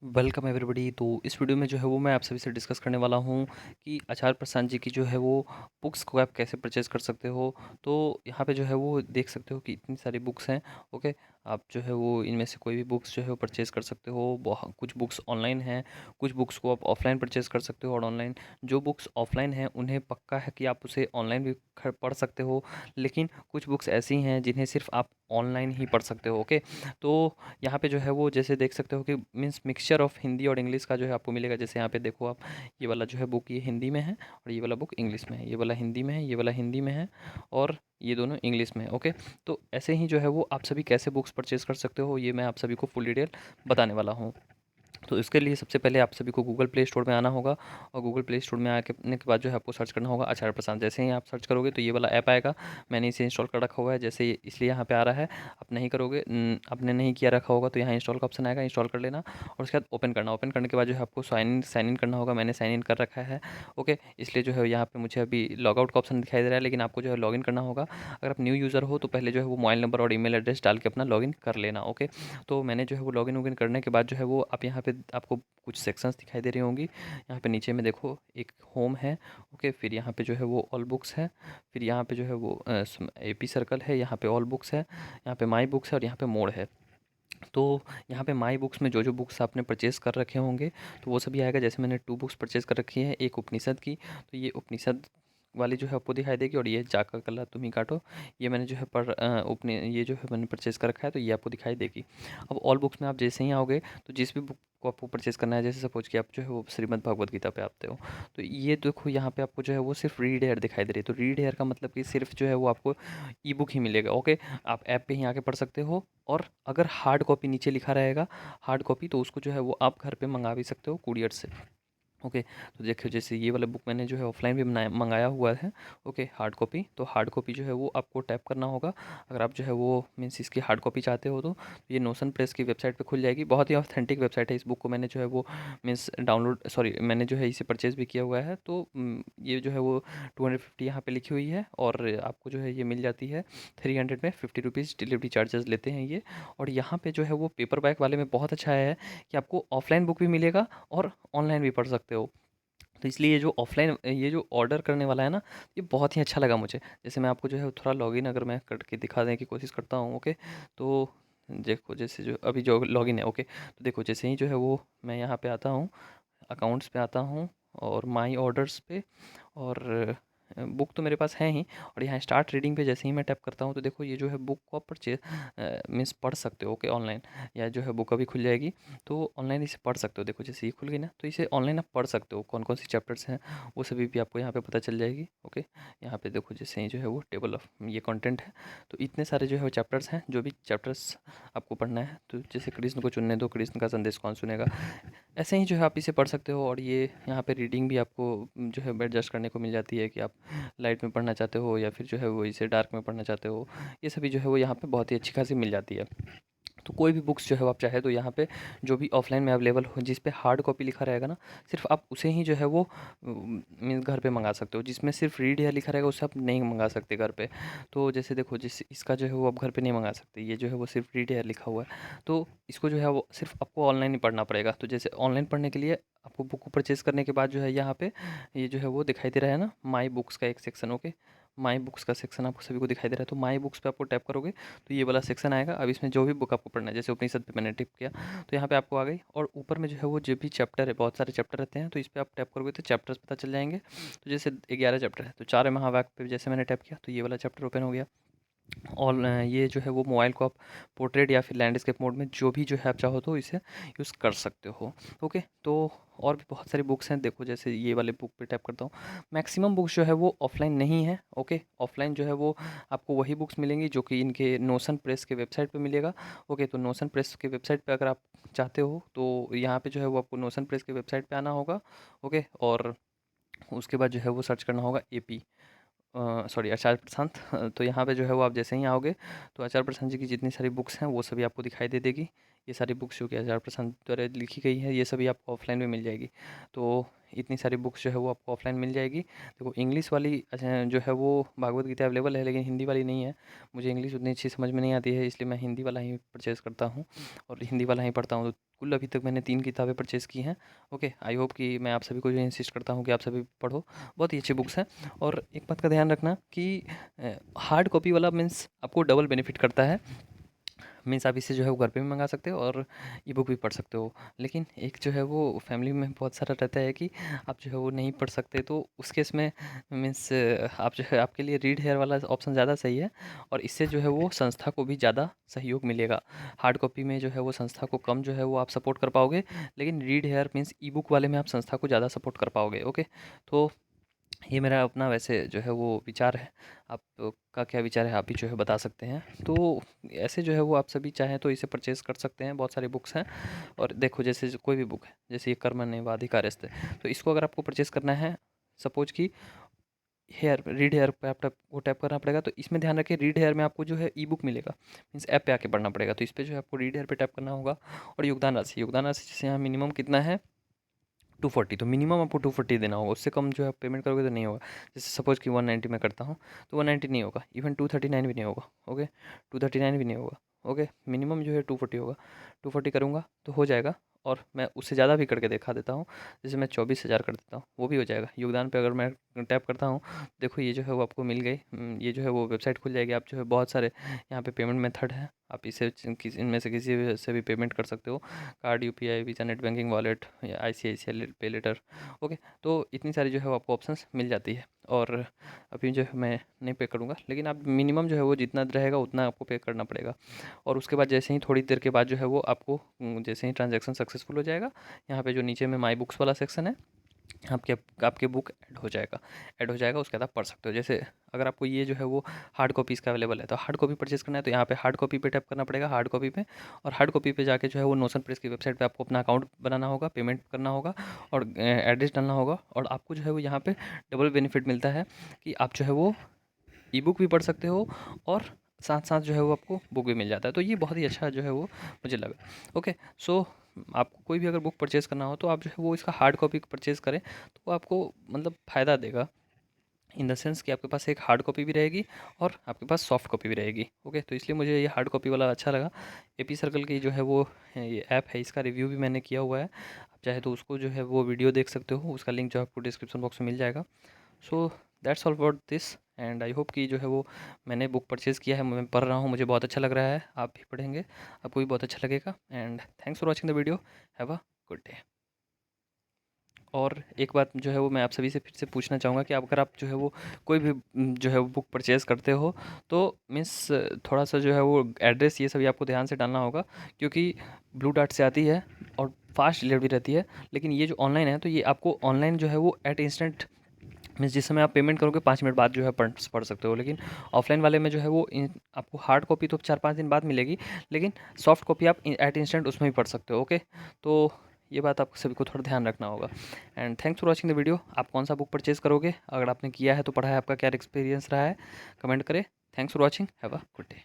Welcome everybody. तो इस video में जो है वो मैं आप सभी से डिस्कस करने वाला हूँ कि आचार्य प्रसाद जी की जो है वो बुक्स को आप कैसे परचेज़ कर सकते हो। तो यहाँ पे जो है वो देख सकते हो कि इतनी सारी बुक्स हैं। ओके, आप जो है वो इनमें से कोई भी बुक्स जो है वो परचेज़ कर सकते हो। कुछ बुक्स ऑनलाइन हैं, कुछ बुक्स को आप ऑफलाइन परचेज़ कर सकते हो। और ऑनलाइन जो बुक्स ऑफलाइन हैं उन्हें पक्का है कि आप उसे ऑनलाइन भी पढ़ सकते हो, लेकिन कुछ बुक्स ऐसी हैं जिन्हें सिर्फ आप ऑनलाइन ही पढ़ सकते हो। ओके, तो यहाँ पे जो है वो जैसे देख सकते हो कि मीन्स मिक्सचर ऑफ हिंदी और इंग्लिश का जो है आपको मिलेगा। जैसे यहाँ पे देखो आप, ये वाला जो है बुक ये हिंदी में है और ये वाला बुक इंग्लिश में है। ये वाला हिंदी में है, ये वाला हिंदी में है और ये दोनों इंग्लिश में है। ओके, तो ऐसे ही जो है वो आप सभी कैसे बुक्स परचेज़ कर सकते हो ये मैं आप सभी को फुल डिटेल बताने वाला हूँ। तो इसके लिए सबसे पहले आप सभी को गूगल प्ले स्टोर में आना होगा और गूगल प्ले स्टोर में आने के बाद जो है आपको सर्च करना होगा आचार्य प्रसाद। जैसे ही आप सर्च करोगे तो ये वाला ऐप आएगा। मैंने इसे इंस्टॉल कर रखा हुआ है, जैसे इसलिए यहाँ पे आ रहा है। आप नहीं करोगे, आपने नहीं किया रखा होगा तो यहाँ इंस्टॉल का ऑप्शन आएगा, इंस्टॉल कर लेना और उसके बाद ओपन करना। ओपन करने के बाद जो है आपको साइन इन करना होगा। मैंने साइन इन कर रखा है। ओके, इसलिए जो है यहाँ पे मुझे अभी लॉगआउट का ऑप्शन दिखाई दे रहा है, लेकिन आपको जो है लॉगिन करना होगा। अगर आप न्यू यूज़र हो तो पहले जो है वो मोबाइल नंबर और ईमेल एड्रेस डाल के अपना लॉगिन कर लेना। ओके, तो मैंने जो है वो लॉगिन वॉगिन करने के बाद जो है वो आप यहाँ पे आपको कुछ सेक्शंस दिखाई दे रही होंगी। यहाँ पे नीचे में देखो एक होम है। ओके, फिर यहाँ पे जो है वो ऑल बुक्स है। फिर यहाँ पे जो है वो एपी सर्कल है। यहाँ पे ऑल बुक्स है, यहाँ पे माई बुक्स है और यहाँ पे मोड है। तो यहाँ पे माई बुक्स में जो जो बुक्स आपने परचेज़ कर रखे होंगे तो वो सभी आएगा। जैसे मैंने 2 बुक्स परचेज़ कर रखी है, एक उपनिषद की, तो ये उपनिषद वाली जो है आपको दिखाई देगी और ये जाका कला तुम ही काटो, ये मैंने जो है उपने ये जो है मैंने परचेज़ कर रखा है, तो ये आपको दिखाई देगी। अब ऑल बुक्स में आप जैसे ही आओगे तो जिस भी बुक को आपको परचेज़ करना है, जैसे सपोज़ कि आप जो है वो श्रीमद् भगवद गीता पे आते हो, तो ये देखो यहाँ पे आपको जो है वो सिर्फ़ रीड हेयर दिखाई दे रही है। तो रीड हेयर का मतलब कि सिर्फ़ जो है वो आपको ई बुक ही मिलेगा। ओके, आप ऐप पे ही आके पढ़ सकते हो। और अगर हार्ड कॉपी नीचे लिखा रहेगा हार्ड कॉपी, तो उसको जो है वो आप घर पे मंगा भी सकते हो कुरियर से। ओके, तो देखिए जैसे ये वाला बुक मैंने जो है ऑफ़लाइन भी बनाया मंगाया हुआ है। ओके, हार्ड कॉपी, तो हार्ड कॉपी जो है वो आपको टैप करना होगा। अगर आप जो है वो मीन्स इसकी हार्ड कॉपी चाहते हो तो ये नोशन प्रेस की वेबसाइट पे खुल जाएगी। बहुत ही ऑथेंटिक वेबसाइट है। इस बुक को मैंने जो है वो मीन्स डाउनलोड सॉरी मैंने जो है इसे परचेज़ भी किया हुआ है। तो ये जो है वो 250 यहाँ पे लिखी हुई है और आपको जो है ये मिल जाती है 300 में। 50 रुपीज़ डिलीवरी चार्जेज़ लेते हैं ये। और यहाँ पे जो है वो पेपर बैक वाले में बहुत अच्छा है कि आपको ऑफ़लाइन बुक भी मिलेगा और ऑनलाइन भी पढ़ सकते हो। तो इसलिए ये जो ऑर्डर करने वाला है ना, ये बहुत ही अच्छा लगा मुझे। जैसे मैं आपको जो है थोड़ा लॉगिन अगर मैं करके दिखाने की कोशिश करता हूँ। ओके, तो देखो जैसे जो अभी जो लॉगिन है। ओके, तो देखो जैसे ही जो है वो मैं यहाँ पे आता हूँ, अकाउंट्स पे आता हूँ और माई ऑर्डर्स पे, और बुक तो मेरे पास है ही। और यहाँ स्टार्ट रीडिंग पे जैसे ही मैं टैप करता हूँ तो देखो ये जो है बुक को आप मीन्स पढ़ सकते हो। ओके, ऑनलाइन या जो है बुक अभी खुल जाएगी तो ऑनलाइन इसे पढ़ सकते हो। देखो जैसे ये खुल गई ना, तो इसे ऑनलाइन आप पढ़ सकते हो। कौन कौन सी चैप्टर्स हैं वो सभी भी आपको यहाँ पे पता चल जाएगी। ओके, यहाँ पे देखो जैसे ही जो है वो टेबल ऑफ ये कंटेंट है, तो इतने सारे जो है वो चैप्टर्स हैं। जो भी चैप्टर्स आपको पढ़ना है, तो जैसे कृष्ण को चुनने दो, कृष्ण का संदेश कौन सुनेगा, ऐसे ही जो है आप इसे पढ़ सकते हो। और ये यहाँ पे रीडिंग भी आपको जो है एडजस्ट करने को मिल जाती है कि आप लाइट में पढ़ना चाहते हो या फिर जो है वो इसे डार्क में पढ़ना चाहते हो। ये सभी जो है वो यहाँ पे बहुत ही अच्छी खासी मिल जाती है। तो कोई भी बुक्स जो है वो आप चाहे तो यहाँ पे जो भी ऑफ़लाइन में अवेलेबल हो, जिस पे हार्ड कॉपी लिखा रहेगा ना, सिर्फ़ आप उसे ही जो है वो मीन्स घर पे मँगा सकते हो। जिसमें सिर्फ़ रीड या लिखा रहेगा उसे आप नहीं मँगा सकते घर पे। तो जैसे देखो इसका जो है वो आप घर पे नहीं मँगा सकते। ये जो है वो सिर्फ़ रीड या लिखा हुआ है। तो इसको जो है वो सिर्फ़ आपको ऑनलाइन ही पढ़ना पड़ेगा। तो जैसे ऑनलाइन पढ़ने के लिए आपको बुक को परचेज़ करने के बाद जो है यहाँ पे ये जो है वो दिखाई दे रहा है ना, माई बुक्स का एक सेक्शन। ओके, माई बुक्स का सेक्शन आपको सभी को दिखाई दे रहा है। तो माई बुक्स पे आपको टैप करोगे तो ये वाला सेक्शन आएगा। अब इसमें जो भी बुक आपको पढ़ना है, जैसे उपनिषद पे मैंने टिप किया तो यहाँ पे आपको आ गई। और ऊपर में जो है वो जो भी चैप्टर है, बहुत सारे चैप्टर रहते हैं, तो इस पे आप टैप करोगे तो चैप्टर्स पता चल जाएंगे। तो जैसे 11 चैप्टर है, तो चार महावाक्य पे जैसे मैंने टैप किया तो ये वाला चैप्टर ओपन हो गया। और ये जो है वो मोबाइल को आप पोर्ट्रेट या फिर लैंडस्केप मोड में जो भी जो है आप चाहो तो इसे यूज़ कर सकते हो। ओके, तो और भी बहुत सारी बुक्स हैं। देखो जैसे ये वाले बुक पे टैप करता हूँ, मैक्सिमम बुक्स जो है वो ऑफ़लाइन नहीं है। ओके, ऑफ़लाइन जो है वो आपको वही बुक्स मिलेंगी जो कि इनके नोशन प्रेस के वेबसाइट पे मिलेगा। ओके, तो नोशन प्रेस के वेबसाइट पे अगर आप चाहते हो तो यहाँ पे जो है वो आपको नोशन प्रेस के वेबसाइट पे आना होगा। ओके, और उसके बाद जो है वो सर्च करना होगा एपी सॉरी आचार्य प्रशांत। तो यहाँ पे जो है वो आप जैसे ही आओगे तो आचार्य प्रशांत जी की जितनी सारी बुक्स हैं वो सभी आपको दिखाई दे देगी। ये सारी बुक्स जो कि आचार्य प्रशांत द्वारा लिखी गई है, ये सभी आपको ऑफलाइन में मिल जाएगी। तो इतनी सारी बुक्स जो है वो आपको ऑफलाइन मिल जाएगी। देखो इंग्लिश वाली जो है वो भागवत गीता अवेलेबल है, लेकिन हिंदी वाली नहीं है। मुझे इंग्लिश उतनी अच्छी समझ में नहीं आती है, इसलिए मैं हिंदी वाला ही परचेज़ करता हूँ और हिंदी वाला ही पढ़ता हूँ। तो कुल अभी तक मैंने 3 किताबें परचेज़ की हैं। ओके, आई होप कि मैं आप सभी को जो इंसिस्ट करता हूँ कि आप सभी पढ़ो, बहुत ही अच्छी बुक्स हैं। और एक बात का ध्यान रखना कि हार्ड कॉपी वाला मीन्स आपको डबल बेनिफिट करता है। मीन्स आप इसे जो है वो घर पे भी मंगा सकते हो और ई बुक भी पढ़ सकते हो। लेकिन एक जो है वो फैमिली में बहुत सारा रहता है कि आप जो है वो नहीं पढ़ सकते, तो उस केस में मीन्स आप जो है आपके लिए रीड हेयर वाला ऑप्शन ज़्यादा सही है और इससे जो है वो संस्था को भी ज़्यादा सहयोग मिलेगा। हार्ड कॉपी में जो है वो संस्था को कम जो है वो आप सपोर्ट कर पाओगे, लेकिन read here means ebook वाले में आप संस्था को ज़्यादा सपोर्ट कर पाओगे। ओके, तो ये मेरा अपना वैसे जो है वो विचार है। आपका क्या विचार है, आप भी जो है बता सकते हैं। तो ऐसे जो है वो आप सभी चाहें तो इसे परचेज़ कर सकते हैं, बहुत सारी बुक्स हैं। और देखो जैसे जो कोई भी बुक है, जैसे ये कर्मण्येवाधिकारस्ते, तो इसको अगर आपको परचेज़ करना है, सपोज़ कि हेयर रीड हेयर पे आप टैप वो टैप करना पड़ेगा। तो इसमें ध्यान रखिए रीड हेयर में आपको जो है ई बुक मिलेगा, मीन्स ऐप पे आके पढ़ना पड़ेगा। तो इस पे जो है आपको रीड हेयर पे टैप करना होगा। और योगदान राशि जैसे यहाँ मिनिमम कितना है 240, तो मिनिमम आपको 240 देना होगा, उससे कम जो है आप पेमेंट करोगे तो नहीं होगा। जैसे सपोज़ कि 190 मैं करता हूँ, तो 190 नहीं होगा, इवन 239 भी नहीं होगा। ओके, 239 भी नहीं होगा। ओके, मिनिमम जो है 240 होगा। 240 करूँगा तो हो जाएगा। और मैं उससे ज़्यादा भी करके दिखा देता हूँ, जैसे मैं 24,000 कर देता हूँ, वो भी हो जाएगा। योगदान पे अगर मैं टैप करता हूँ, देखो ये जो है वो आपको मिल गई। ये जो है वो वेबसाइट खुल जाएगी। आप जो है बहुत सारे यहाँ पे पेमेंट मेथड है, आप इसे किसी इनमें से किसी भी से भी पेमेंट कर सकते हो। Card, UPI, visa, net banking, wallet या आईसीआईसीआई पे लेटर। ओके, तो इतनी सारी जो है वो आपको ऑप्शंस मिल जाती है। और अभी जो है मैं नहीं पे करूँगा, लेकिन आप मिनिमम जो है वो जितना रहेगा उतना आपको पे करना पड़ेगा। और उसके बाद जैसे ही थोड़ी देर के बाद जो है वो आपको जैसे ही ट्रांजैक्शन सक्सेसफुल हो जाएगा, यहाँ पे जो नीचे में माई बुक्स वाला सेक्शन है, आपके आपके बुक ऐड हो जाएगा, उसके बाद आप पढ़ सकते हो। जैसे अगर आपको ये जो है वो हार्ड कॉपी इसका अवेलेबल है, तो हार्ड कॉपी परचेज़ करना है तो यहाँ पे हार्ड कॉपी पे टैप करना पड़ेगा, हार्ड कॉपी पे। और हार्ड कॉपी पे जाके जो है वो नोशन प्रेस की वेबसाइट पे आपको अपना अकाउंट बनाना होगा, पेमेंट करना होगा और एड्रेस डालना होगा। और आपको जो है वो यहाँ पे डबल बेनिफिट मिलता है कि आप जो है वो ई बुक भी पढ़ सकते हो और साथ-साथ जो है वो आपको बुक भी मिल जाता है। तो ये बहुत ही अच्छा जो है वो मुझे लगा। ओके, सो आपको कोई भी अगर बुक परचेज़ करना हो तो आप जो है वो इसका हार्ड कॉपी परचेज़ करें, तो वो आपको मतलब फ़ायदा देगा। इन द सेंस कि आपके पास एक हार्ड कॉपी भी रहेगी और आपके पास सॉफ्ट कॉपी भी रहेगी। ओके, तो इसलिए मुझे ये हार्ड कॉपी वाला अच्छा लगा। एपी सर्कल की जो है वो ये ऐप है, इसका रिव्यू भी मैंने किया हुआ है। आप चाहे तो उसको जो है वो वीडियो देख सकते हो, उसका लिंक जो है आपको डिस्क्रिप्शन बॉक्स में मिल जाएगा। So that's all about this and I hope कि जो है वो मैंने बुक परचेज़ किया है, मैं पढ़ रहा हूँ, मुझे बहुत अच्छा लग रहा है। आप भी पढ़ेंगे, आपको भी बहुत अच्छा लगेगा। And thanks for watching the video. Have a good day. और एक बात जो है वो मैं आप सभी से फिर से पूछना चाहूँगा कि अगर आप जो है वो कोई भी जो है वो बुक परचेज़ करते हो, तो मीन्स थोड़ा-सा जो है वो एड्रेस ये सभी आपको ध्यान से डालना होगा, क्योंकि ब्लू डार्ट से आती है और फास्ट डिलीवरी रहती है। लेकिन ये जो ऑनलाइन है, तो ये आपको ऑनलाइन जो है वो एट इंस्टेंट मीन्स जिस समय आप पेमेंट करोगे 5 मिनट बाद जो है पढ़ सकते हो। लेकिन ऑफलाइन वाले में जो है वो आपको हार्ड कॉपी तो 4-5 दिन बाद मिलेगी, लेकिन सॉफ्ट कॉपी आप एट इंस्टेंट उसमें भी पढ़ सकते हो। ओके, तो ये बात आप सभी को थोड़ा ध्यान रखना होगा। And thanks for watching the video. आप कौन सा बुक परचेज़ करोगे, अगर आपने किया है तो पढ़ा है, आपका क्या एक्सपीरियंस रहा है, कमेंट करें। Thanks for watching, have a good day.